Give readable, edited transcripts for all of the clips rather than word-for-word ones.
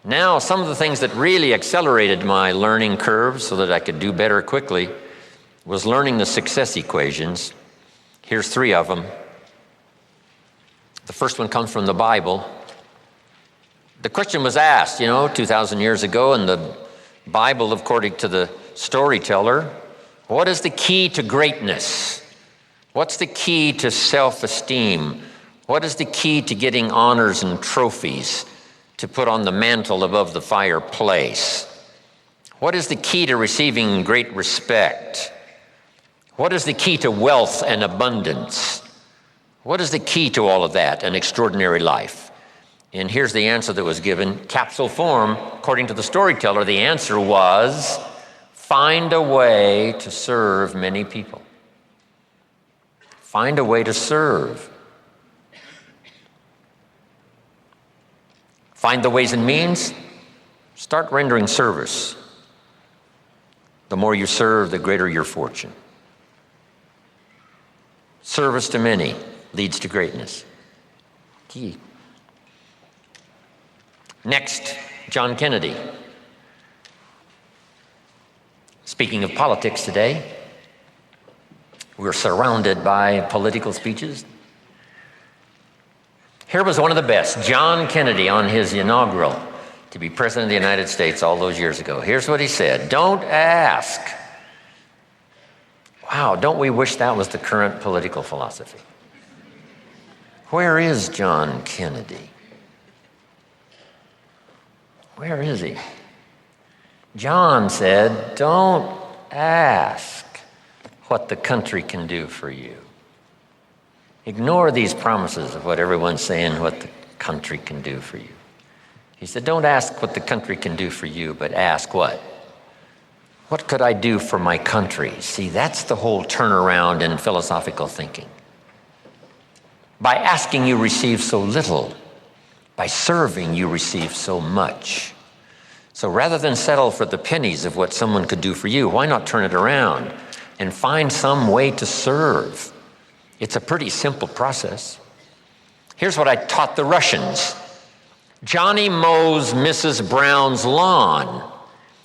Now, some of the things that really accelerated my learning curve so that I could do better quickly was learning the success equations. Here's 3 of them. The first one comes from the Bible. The question was asked, 2,000 years ago in the Bible, according to the storyteller, what is the key to greatness? What's the key to self-esteem? What is the key to getting honors and trophies to put on the mantle above the fireplace? What is the key to receiving great respect? What is the key to wealth and abundance? What is the key to all of that, an extraordinary life? And here's the answer that was given. Capsule form, according to the storyteller, the answer was, find a way to serve many people. Find a way to serve. Find the ways and means. Start rendering service. The more you serve, the greater your fortune. Service to many leads to greatness. Key. Next, John Kennedy. Speaking of politics today, we're surrounded by political speeches. Here was one of the best, John Kennedy, on his inaugural to be President of the United States all those years ago. Here's what he said: don't ask. Wow, don't we wish that was the current political philosophy? Where is John Kennedy? Where is he? John said, don't ask what the country can do for you. Ignore these promises of what everyone's saying, what the country can do for you. He said, don't ask what the country can do for you, but ask what? What could I do for my country? See, that's the whole turnaround in philosophical thinking. By asking, you receive so little. By serving, you receive so much. So rather than settle for the pennies of what someone could do for you, why not turn it around and find some way to serve? It's a pretty simple process. Here's what I taught the Russians. Johnny mows Mrs. Brown's lawn.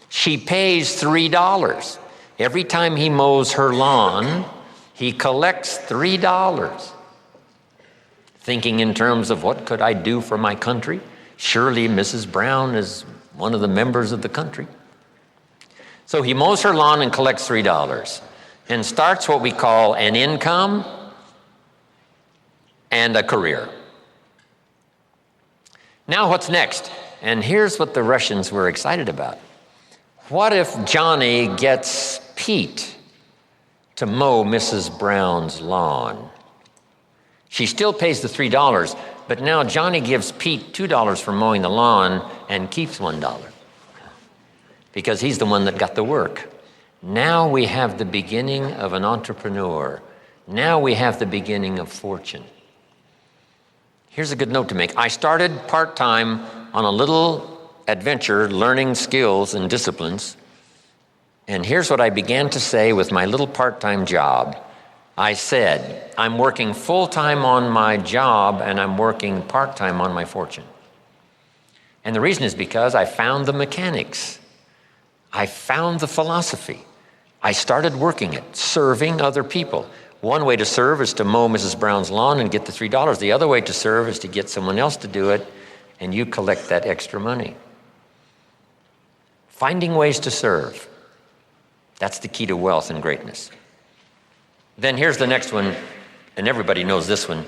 She pays $3. Every time he mows her lawn, he collects $3. Thinking in terms of what could I do for my country? Surely Mrs. Brown is one of the members of the country. So he mows her lawn and collects $3 and starts what we call an income and a career. Now what's next? And here's what the Russians were excited about. What if Johnny gets Pete to mow Mrs. Brown's lawn? She still pays the $3, but now Johnny gives Pete $2 for mowing the lawn and keeps $1 because he's the one that got the work. Now we have the beginning of an entrepreneur. Now we have the beginning of fortune. Here's a good note to make. I started part-time on a little adventure learning skills and disciplines, and here's what I began to say with my little part-time job. I said, I'm working full-time on my job and I'm working part-time on my fortune. And the reason is because I found the mechanics. I found the philosophy. I started working it, serving other people. One way to serve is to mow Mrs. Brown's lawn and get the $3. The other way to serve is to get someone else to do it and you collect that extra money. Finding ways to serve. That's the key to wealth and greatness. Then here's the next one, and everybody knows this one.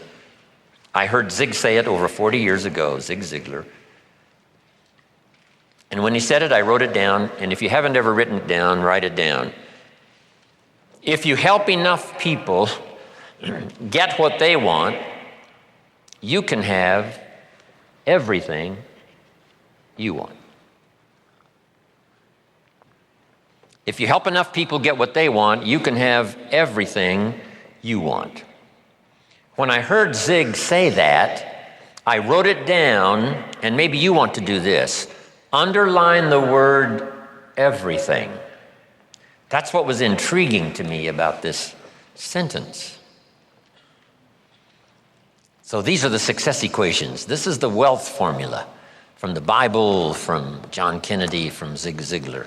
I heard Zig say it over 40 years ago, Zig Ziglar. And when he said it, I wrote it down, and if you haven't ever written it down, write it down. If you help enough people get what they want, you can have everything you want. If you help enough people get what they want, you can have everything you want. When I heard Zig say that, I wrote it down, and maybe you want to do this. Underline the word everything. That's what was intriguing to me about this sentence. So these are the success equations. This is the wealth formula from the Bible, from John Kennedy, from Zig Ziglar.